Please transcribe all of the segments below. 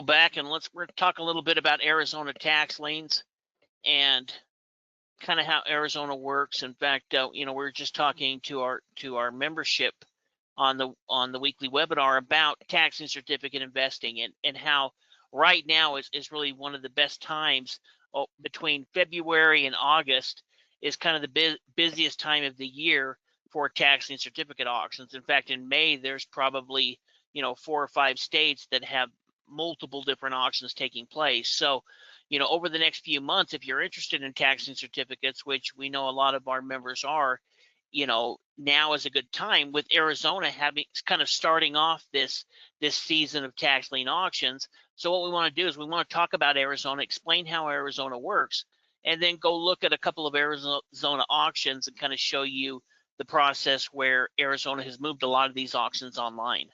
back and we're talk a little bit about Arizona tax liens and kind of how Arizona works. In fact, we're just talking to our membership on the weekly webinar about tax and certificate investing and how right now is really one of the best times. Between February and August is kind of the busiest time of the year for tax and certificate auctions. In fact, in May, there's probably 4 or 5 states that have multiple different auctions taking place. So, over the next few months, if you're interested in tax lien certificates, which we know a lot of our members are, now is a good time with Arizona having kind of starting off this season of tax lien auctions. So what we want to do is we want to talk about Arizona, explain how Arizona works, and then go look at a couple of Arizona auctions and kind of show you the process where Arizona has moved a lot of these auctions online.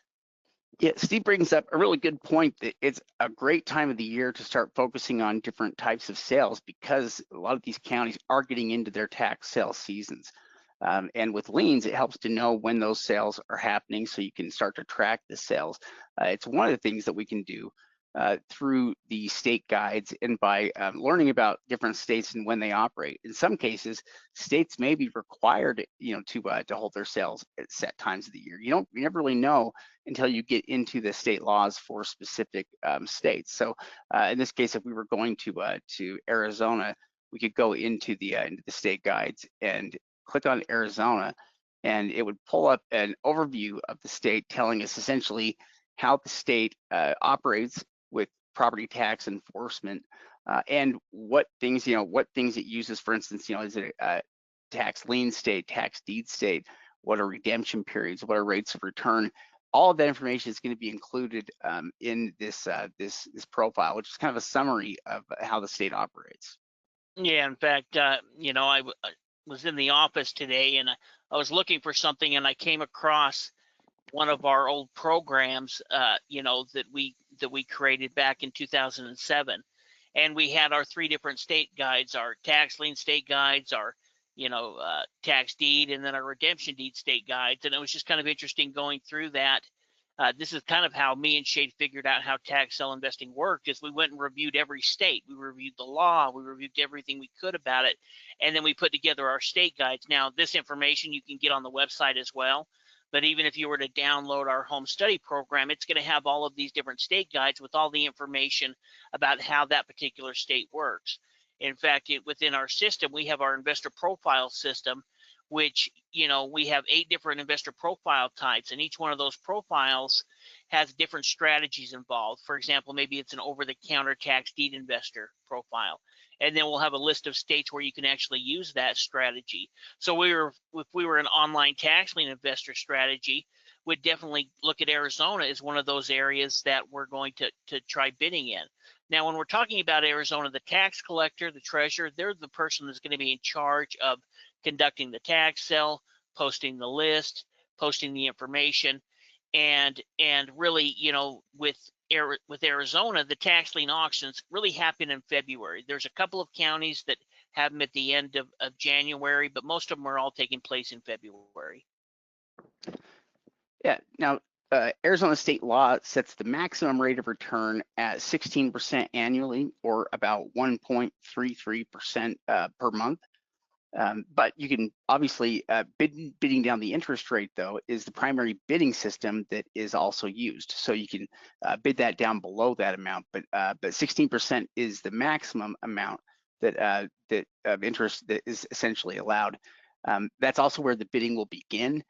Yeah, Steve brings up a really good point that it's a great time of the year to start focusing on different types of sales because a lot of these counties are getting into their tax sale seasons. And with liens, it helps to know when those sales are happening so you can start to track the sales. It's one of the things that we can do through the state guides and by learning about different states and when they operate. In some cases, states may be required, to hold their sales at set times of the year. You never really know until you get into the state laws for specific states. So in this case, if we were going to Arizona, we could go into the state guides and click on Arizona, and it would pull up an overview of the state telling us essentially how the state operates with property tax enforcement and what things it uses. For instance, is it a tax lien state, tax deed state? What are redemption periods? What are rates of return? All of that information is going to be included in this profile, which is kind of a summary of how the state operates. Yeah, in fact, I was in the office today and I was looking for something and I came across one of our old programs, that we created back in 2007, and we had our 3 different state guides: our tax lien state guides, our tax deed, and then our redemption deed state guides. And it was just kind of interesting going through that. This is kind of how me and Shade figured out how tax sale investing worked. Is we went and reviewed every state, we reviewed the law, we reviewed everything we could about it, and then we put together our state guides. Now, this information you can get on the website as well. But even if you were to download our home study program, it's going to have all of these different state guides with all the information about how that particular state works. In fact, within our system, we have our investor profile system, which, we have 8 different investor profile types, and each one of those profiles has different strategies involved. For example, maybe it's an over-the-counter tax deed investor profile. And then we'll have a list of states where you can actually use that strategy. So if we were an online tax lien investor strategy, we'd definitely look at Arizona as one of those areas that we're going to try bidding in. Now, when we're talking about Arizona, the tax collector, the treasurer, they're the person that's going to be in charge of conducting the tax sale, posting the list, posting the information, and really, with Arizona, the tax lien auctions really happen in February. There's a couple of counties that have them at the end of January, but most of them are all taking place in February. Yeah. Now, Arizona state law sets the maximum rate of return at 16% annually, or about 1.33% per month. But you can obviously bidding down the interest rate, though, is the primary bidding system that is also used. So you can bid that down below that amount, but 16% is the maximum amount that of interest that is essentially allowed. That's also where the bidding will begin.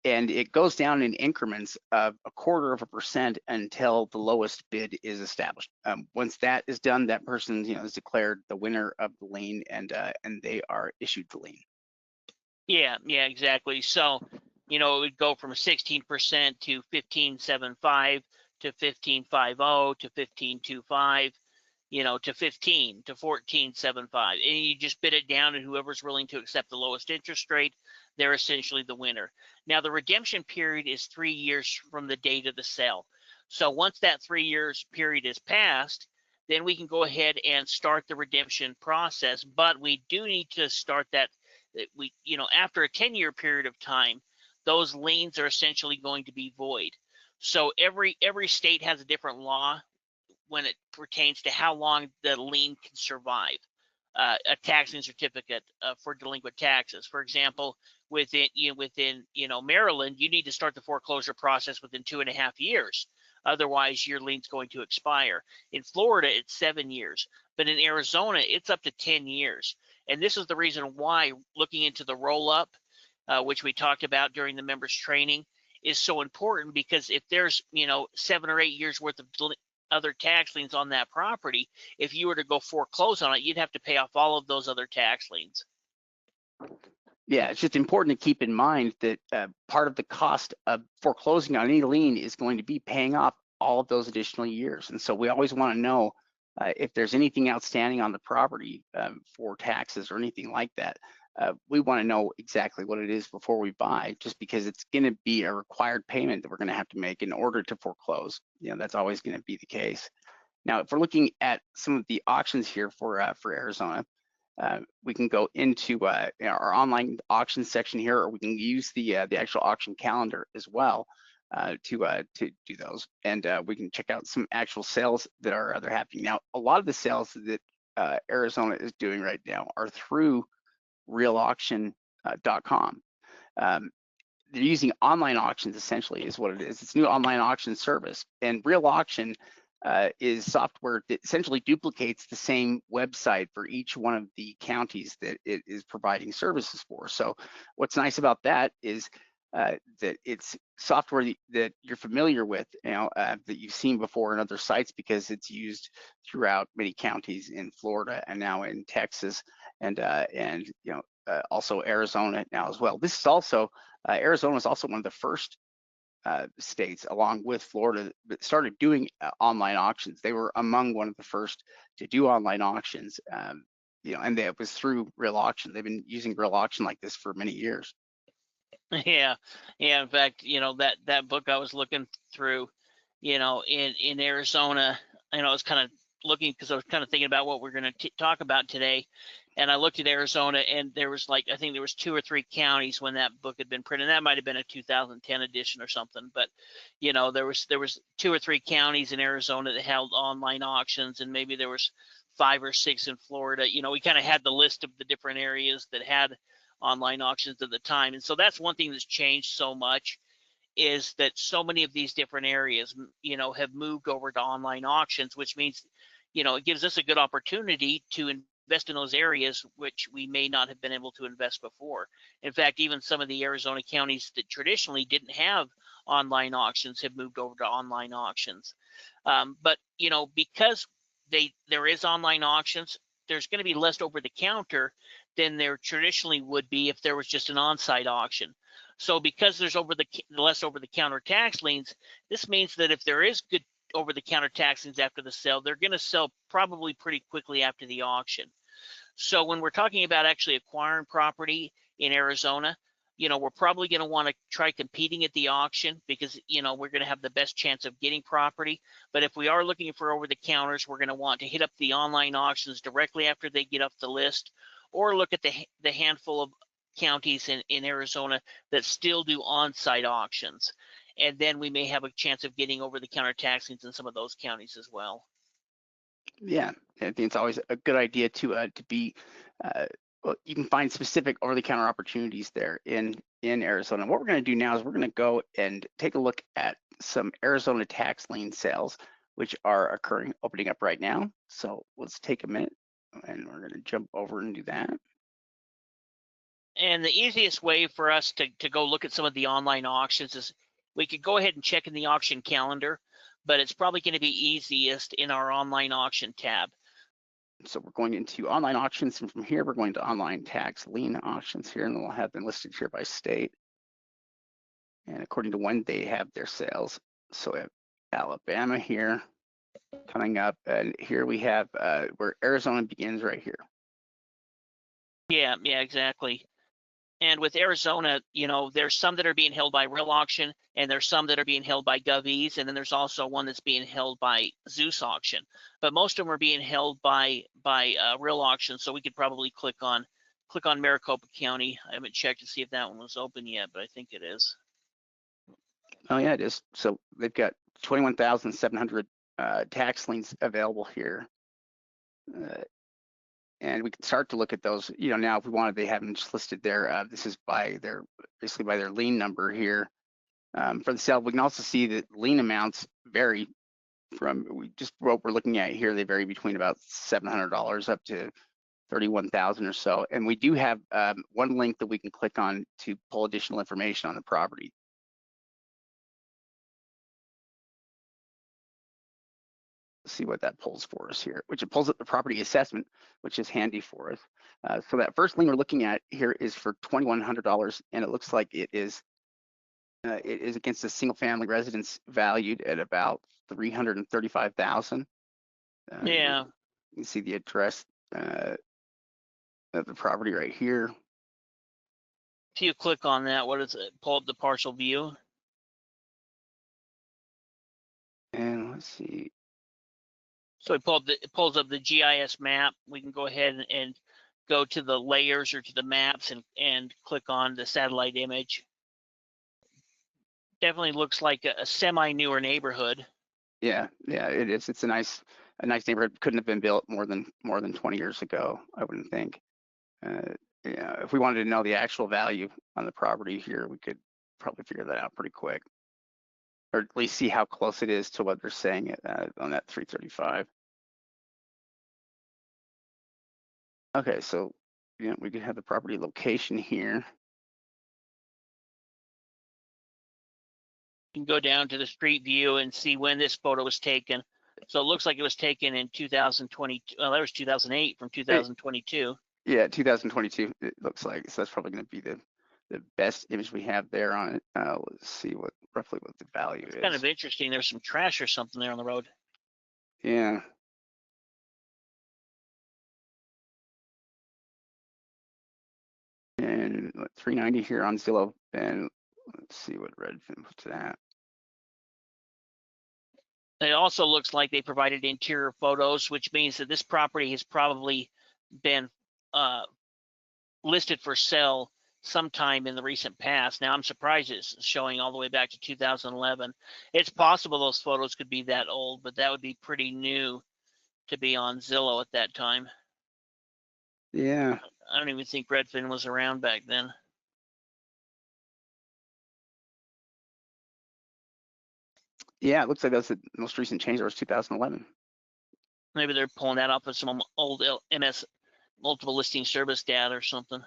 And it goes down in increments of 1/4% until the lowest bid is established. Once that is done, that person, is declared the winner of the lien, and they are issued the lien. Yeah, exactly. So, it would go from 16% to 15.75 to 15.50 to 15.25, to 15 to 14.75, and you just bid it down, and whoever's willing to accept the lowest interest rate, they're essentially the winner. Now, the redemption period is 3 years from the date of the sale. So once that 3 years period is passed, then we can go ahead and start the redemption process. But we do need to start that. After a 10-year period of time, those liens are essentially going to be void. So every state has a different law when it pertains to how long the lien can survive. A tax lien certificate for delinquent taxes. For example, within Maryland, you need to start the foreclosure process within 2.5 years. Otherwise, your lien's going to expire. In Florida, it's 7 years, but in Arizona, it's up to 10 years. And this is the reason why looking into the roll-up, which we talked about during the members training, is so important, because if there's 7 or 8 years worth of other tax liens on that property, if you were to go foreclose on it, you'd have to pay off all of those other tax liens. Yeah, it's just important to keep in mind that part of the cost of foreclosing on any lien is going to be paying off all of those additional years. And so we always want to know if there's anything outstanding on the property for taxes or anything like that. We want to know exactly what it is before we buy, just because it's going to be a required payment that we're going to have to make in order to foreclose. That's always going to be the case. Now, if we're looking at some of the options here for Arizona, we can go into our online auction section here, or we can use the actual auction calendar as well to do those, and we can check out some actual sales that are happening now. A lot of the sales that Arizona is doing right now are through realauction.com. They're using online auctions, essentially, is what it is. It's a new online auction service, and Real Auction is software that essentially duplicates the same website for each one of the counties that it is providing services for. So what's nice about that is that it's software that you're familiar with, that you've seen before in other sites, because it's used throughout many counties in Florida and now in Texas, and also Arizona now as well. This is also Arizona is also one of the first states, along with Florida, that started doing online auctions. They were among one of the first to do online auctions, and it was through Real Auction. They've been using Real Auction like this for many years. Yeah. In fact, that book I was looking through, in Arizona, I was kind of looking, because I was kind of thinking about what we're going to talk about today. And I looked at Arizona, and there was I think there was 2 or 3 counties when that book had been printed. That might have been a 2010 edition or something, but there was 2 or 3 counties in Arizona that held online auctions, and maybe there was 5 or 6 in Florida. We kind of had the list of the different areas that had online auctions at the time. And so that's one thing that's changed so much, is that so many of these different areas, have moved over to online auctions, which means, it gives us a good opportunity to invest in those areas which we may not have been able to invest before. In fact, even some of the Arizona counties that traditionally didn't have online auctions have moved over to online auctions. But because there is online auctions, there's going to be less over the counter than there traditionally would be if there was just an on-site auction. So because there's less over the counter tax liens, this means that if there is good over the counter tax liens after the sale, they're going to sell probably pretty quickly after the auction. So when we're talking about actually acquiring property in Arizona, we're probably going to want to try competing at the auction, because we're going to have the best chance of getting property. But if we are looking for over the counters, we're going to want to hit up the online auctions directly after they get off the list, or look at the handful of counties in Arizona that still do on-site auctions. And then we may have a chance of getting over the counter tax liens in some of those counties as well. Yeah, I think it's always a good idea to be. Well, you can find specific over-the-counter opportunities there in Arizona. What we're going to do now is we're going to go and take a look at some Arizona tax lien sales, which are opening up right now. So let's take a minute, and we're going to jump over and do that. And the easiest way for us to go look at some of the online auctions is we could go ahead and check in the auction calendar, but it's probably going to be easiest in our online auction tab. So we're going into online auctions, and from here we're going to online tax lien auctions here, and we'll have them listed here by state and according to when they have their sales. So we have Alabama here coming up, and here we have where Arizona begins right here. Yeah, exactly. And with Arizona, there's some that are being held by Real Auction, and there's some that are being held by GovEase, and then there's also one that's being held by Zeus Auction. But most of them are being held by Real Auction, so we could probably click on Maricopa County. I haven't checked to see if that one was open yet, but I think it is. Oh yeah, it is. So they've got 21,700 tax liens available here. And we can start to look at those, now if we wanted, they have them just listed there. This is basically by their lien number here. For the sale, we can also see that lien amounts vary from, what we're looking at here, they vary between about $700 up to $31,000 or so. And we do have one link that we can click on to pull additional information on the property. See what that pulls for us here, which it pulls up the property assessment, which is handy for us. So that first lien we're looking at here is for $2,100, and it looks like it is against a single family residence valued at about $335,000. Yeah. You can see the address of the property right here. If you click on that, what is it? Pull up the partial view. And let's see. So it pulls up the GIS map. We can go ahead and go to the layers or to the maps and click on the satellite image. Definitely looks like a semi-newer neighborhood. Yeah, it is. It's a nice neighborhood. Couldn't have been built more than 20 years ago, I wouldn't think. Yeah, if we wanted to know the actual value on the property here, we could probably figure that out pretty quick, or at least see how close it is to what they're saying on that 335. Okay, so we could have the property location here. You can go down to the street view and see when this photo was taken. So it looks like it was taken in 2020. Well, that was 2008 from 2022. Yeah, 2022 it looks like. So that's probably going to be the best image we have there on it. Let's see roughly what the value is. Kind of interesting. There's some trash or something there on the road. Yeah. And 390 here on Zillow, and let's see what Redfin puts that. It also looks like they provided interior photos, which means that this property has probably been listed for sale sometime in the recent past. Now, I'm surprised it's showing all the way back to 2011. It's possible those photos could be that old, but that would be pretty new to be on Zillow at that time. Yeah. I don't even think Redfin was around back then. Yeah, it looks like that's the most recent change. That was 2011. Maybe they're pulling that off of some old MS multiple listing service data or something.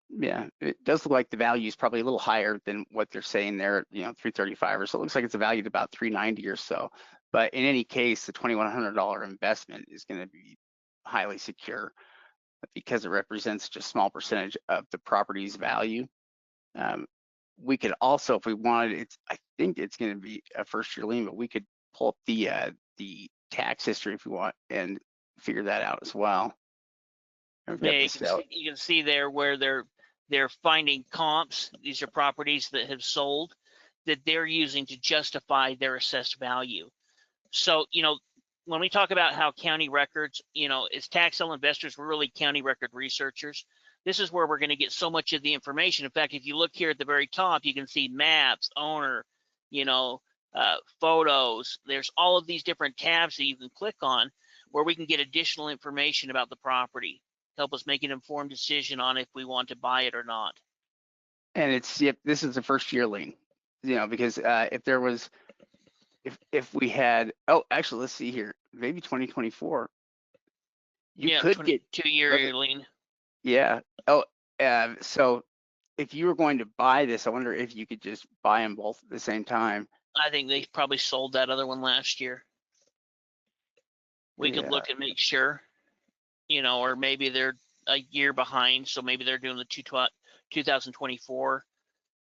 Yeah, it does look like the value is probably a little higher than what they're saying there, 335 or so. It looks like it's valued about 390 or so. But in any case, the $2,100 investment is going to be highly secure because it represents such a small percentage of the property's value. We could also, if we wanted, I think it's going to be a first-year lien, but we could pull up the tax history if we want and figure that out as well. Yeah, you can see there where they're finding comps. These are properties that have sold that they're using to justify their assessed value. So, when we talk about how county records, as tax sale investors, we're really county record researchers. This is where we're going to get so much of the information. In fact, if you look here at the very top, you can see maps, owner, photos. There's all of these different tabs that you can click on where we can get additional information about the property, help us make an informed decision on if we want to buy it or not. And this is the first year lien, because if there was, if we had, actually, let's see here, maybe 2024. You could get 2-year lien. Yeah. So if you were going to buy this, I wonder if you could just buy them both at the same time. I think they probably sold that other one last year. We could look and make sure, or maybe they're a year behind, so maybe they're doing the 2024,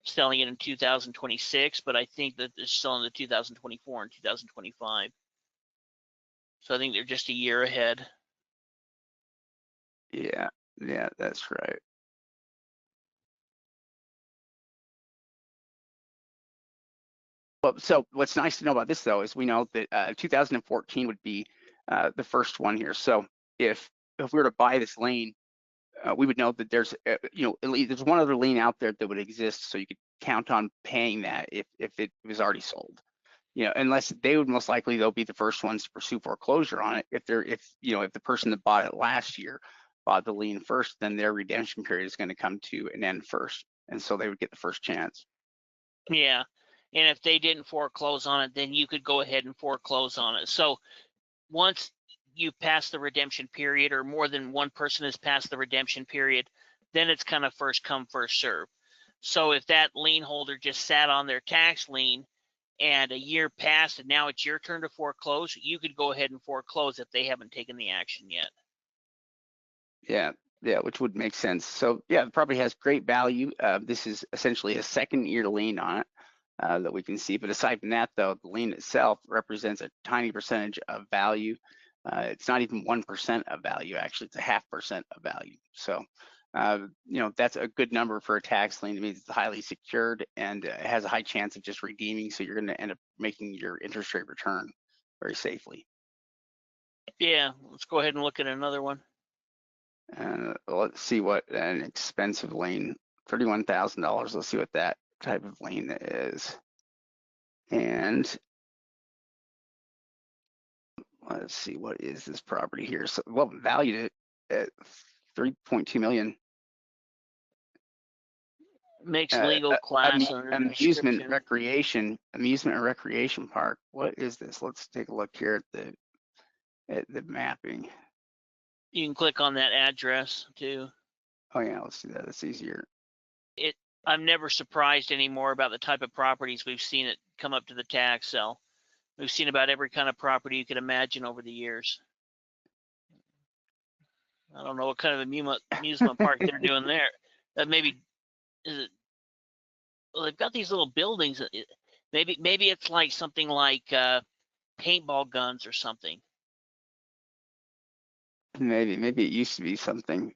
selling it in 2026, but I think that they're selling the 2024 and 2025. So I think they're just a year ahead. Yeah, that's right. Well, so what's nice to know about this though is we know that 2014 would be the first one here. So if we were to buy this lien, we would know that there's at least there's one other lien out there that would exist, so you could count on paying that if it was already sold. unless they would most likely, they'll be the first ones to pursue foreclosure on it. If the person that bought it last year bought the lien first, then their redemption period is going to come to an end first. And so they would get the first chance. Yeah. And if they didn't foreclose on it, then you could go ahead and foreclose on it. So once you pass the redemption period, or more than one person has passed the redemption period, then it's kind of first come, first serve. So if that lien holder just sat on their tax lien and a year passed and now it's your turn to foreclose, you could go ahead and foreclose if they haven't taken the action yet. Yeah, which would make sense. So yeah, the property has great value. This is essentially a second year lien on it that we can see. But aside from that, though, the lien itself represents a tiny percentage of value. It's not even 1% of value, actually. It's a 0.5% of value. So, that's a good number for a tax lien. It means it's highly secured and it has a high chance of just redeeming. So you're going to end up making your interest rate return very safely. Yeah, let's go ahead and look at another one. Let's see what an expensive lien, $31,000. Let's see what that type of lien is. And let's see, what is this property here? So, well, valued it at $3.2 million. Makes legal class under Amusement description. and recreation park. What is this? Let's take a look here at the mapping. You can click on that address too. Oh yeah, let's do that. It's easier. I'm never surprised anymore about the type of properties we've seen it come up to the tax sale. We've seen about every kind of property you could imagine over the years. I don't know what kind of amusement park they're doing there. Maybe is it? Well, they've got these little buildings. Maybe it's like something like paintball guns or something. Maybe it used to be something.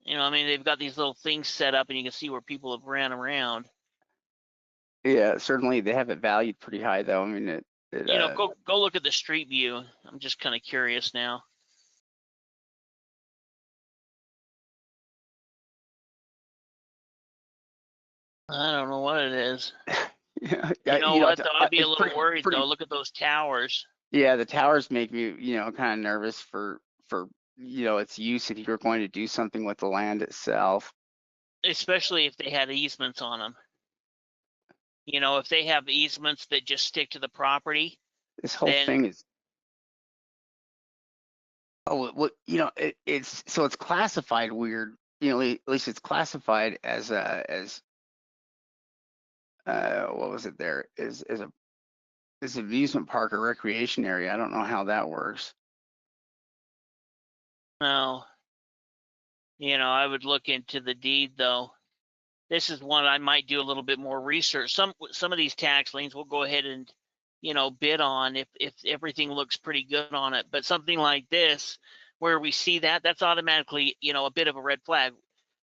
I mean, they've got these little things set up, and you can see where people have ran around. Yeah, certainly they have it valued pretty high, though. I mean, go look at the street view. I'm just kind of curious now. I don't know what it is. Yeah, You know what, though? I'd be a little worried, though. Look at those towers. Yeah, the towers make me, kind of nervous for its use if you're going to do something with the land itself. Especially if they had easements on them. If they have easements that just stick to the property. This whole thing is, it's classified weird. At least it's classified as what was it there? Is an amusement park or recreation area. I don't know how that works. No. I would look into the deed, though. This is one I might do a little bit more research. Some of these tax liens we'll go ahead and bid on if everything looks pretty good on it. But something like this, where we see that's automatically a bit of a red flag.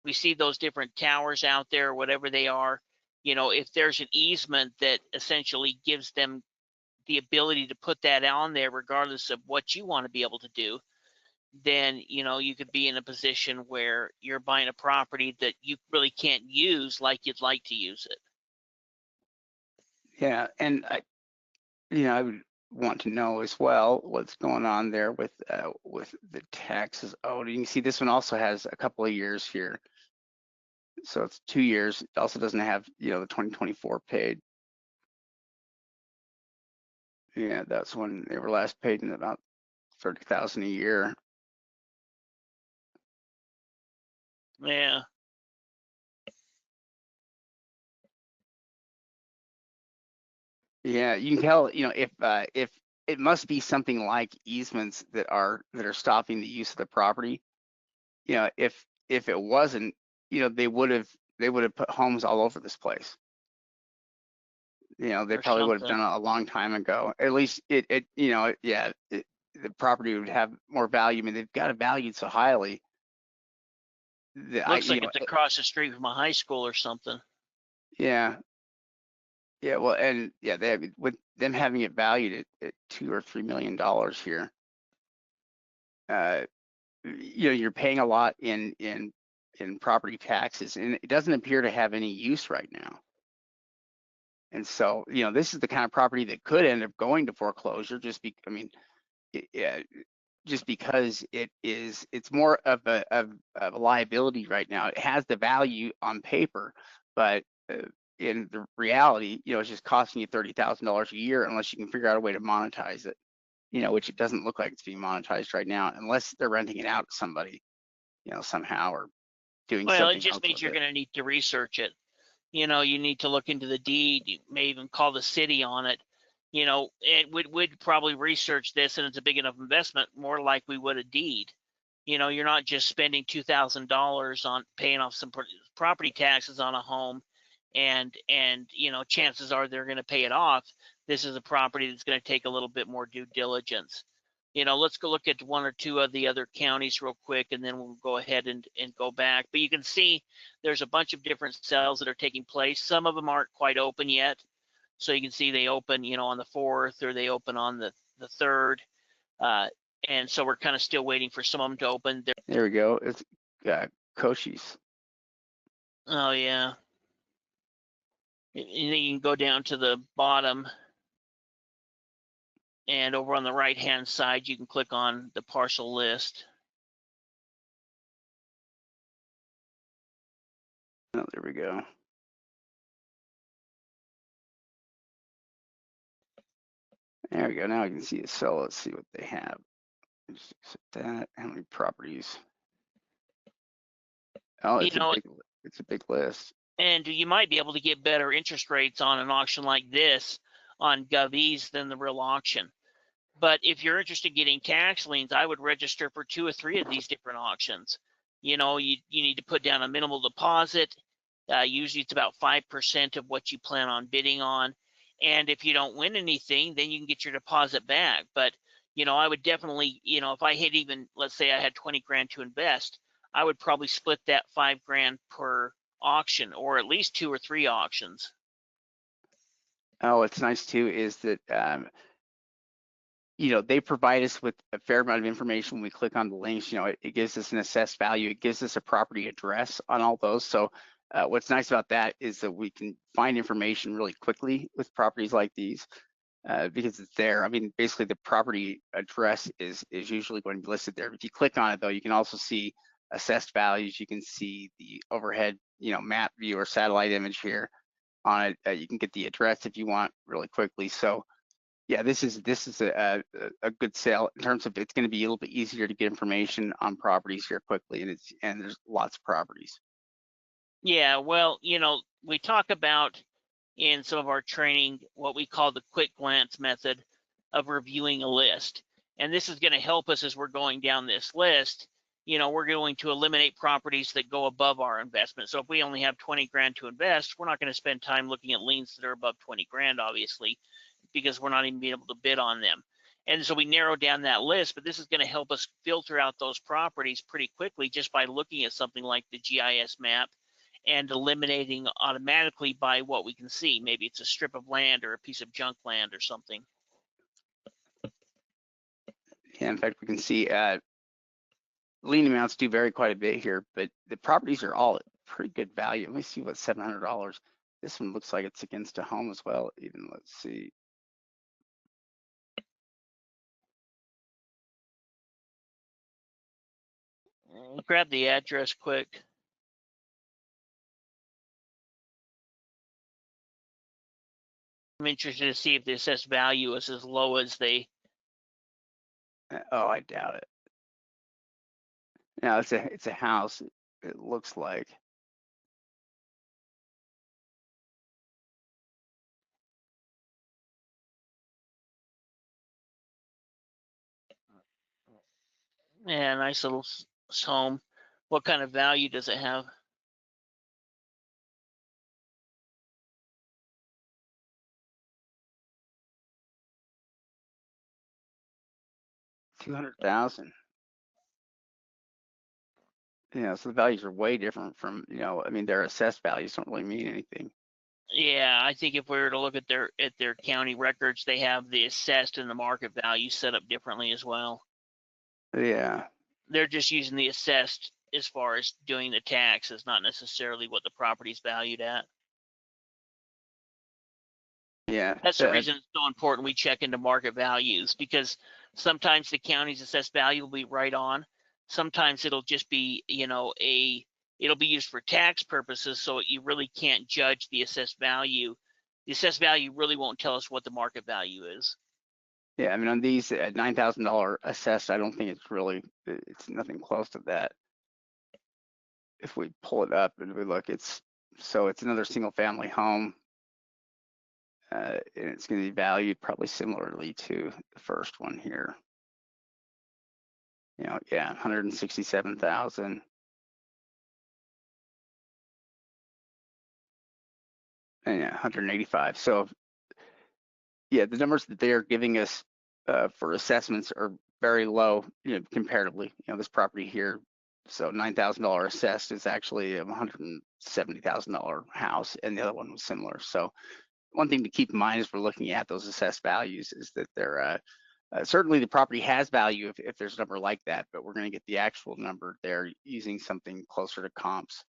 We see those different towers out there, whatever they are. If there's an easement that essentially gives them the ability to put that on there, regardless of what you want to be able to do, then you could be in a position where you're buying a property that you really can't use like you'd like to use it. Yeah, and I would want to know as well what's going on there with the taxes owed. You can see this one also has a couple of years here, so it's 2 years. It also doesn't have the 2024 paid. Yeah, that's when they were last paid in about 30,000 a year. Yeah. Yeah, you can tell, if it must be something like easements that are stopping the use of the property. If it wasn't, they would have put homes all over this place. They probably would have done it a long time ago. At least the property would have more value. I mean, they've got it valued so highly. Looks like it's across the street from a high school or something. Yeah. Yeah, well, and yeah, with them having it valued at $2 or $3 million here. You're paying a lot in property taxes, and it doesn't appear to have any use right now. And so, this is the kind of property that could end up going to foreclosure just because it's more of a liability right now. It has the value on paper, but in the reality, it's just costing you $30,000 a year unless you can figure out a way to monetize it, which it doesn't look like it's being monetized right now, unless they're renting it out to somebody, somehow, or doing Well, it something just else means with you're it. going to need to research it. You need to look into the deed. You may even call the city on it. And we'd probably research this, and it's a big enough investment, more like we would a deed. You're not just spending $2,000 on paying off some property taxes on a home, and chances are they're going to pay it off. This is a property that's going to take a little bit more due diligence. Let's go look at one or two of the other counties real quick, and then we'll go ahead and go back. But you can see there's a bunch of different sales that are taking place. Some of them aren't quite open yet. So you can see they open, on the 4th, or they open on the 3rd. And so we're kind of still waiting for some of them to open. There we go. It's Koshi's. Oh, yeah. And then you can go down to the bottom, and over on the right-hand side, you can click on the parcel list. Oh, there we go. There we go. Now I can see the cell. Let's see what they have. Just accept that. How many properties? Oh, it's a big list. And you might be able to get better interest rates on an auction like this on GovEase than the real auction. But if you're interested in getting tax liens, I would register for 2 or 3 of these different auctions. You need to put down a minimal deposit. Usually it's about 5% of what you plan on bidding on. And if you don't win anything, then you can get your deposit back. But, I would definitely, if I hit even, let's say I had 20 grand to invest, I would probably split that 5 grand per auction, or at least 2 or 3 auctions. Oh, what's nice too is that they provide us with a fair amount of information when we click on the links. It gives us an assessed value. It gives us a property address on all those. So what's nice about that is that we can find information really quickly with properties like these because it's there. I mean, basically the property address is usually going to be listed there. If you click on it though, you can also see assessed values. You can see the overhead, map view or satellite image here on it. You can get the address if you want really quickly. So yeah, this is a good sale in terms of it's going to be a little bit easier to get information on properties here quickly, and there's lots of properties. Yeah, well, we talk about in some of our training what we call the quick glance method of reviewing a list. And this is going to help us as we're going down this list. We're going to eliminate properties that go above our investment. So if we only have 20 grand to invest, we're not going to spend time looking at liens that are above 20 grand, obviously, because we're not even being able to bid on them. And so we narrow down that list, but this is going to help us filter out those properties pretty quickly just by looking at something like the GIS map and eliminating automatically by what we can see. Maybe it's a strip of land or a piece of junk land or something. Yeah, in fact, we can see lien amounts do vary quite a bit here, but the properties are all at pretty good value. Let me see what $700. This one looks like it's against a home as well. Even let's see. Grab the address quick. I'm interested to see if the assessed value is as low as they. Oh, I doubt it. No, it's a house. It looks like. Yeah, nice little home. What kind of value does it have? $200,000. So the values are way different from, I mean, their assessed values don't really mean anything. Yeah, I think if we were to look at their county records, they have the assessed and the market value set up differently as well. Yeah. They're just using the assessed as far as doing the taxes, not necessarily what the property's valued at. Yeah, That's the reason it's so important we check into market values, because sometimes the county's assessed value will be right on. Sometimes it'll just be, it'll be used for tax purposes, so you really can't judge the assessed value. The assessed value really won't tell us what the market value is. yeah. I mean, on these $9,000 assessed, I don't think it's nothing close to that. If we pull it up and we look, it's another single family home. And it's going to be valued probably similarly to the first one here. Yeah, 167,000. And yeah, 185. So yeah, the numbers that they are giving us for assessments are very low, comparatively. This property here, so $9,000 assessed is actually a $170,000 house, and the other one was similar. So one thing to keep in mind as we're looking at those assessed values is that they're certainly the property has value if there's a number like that, but we're going to get the actual number there using something closer to comps.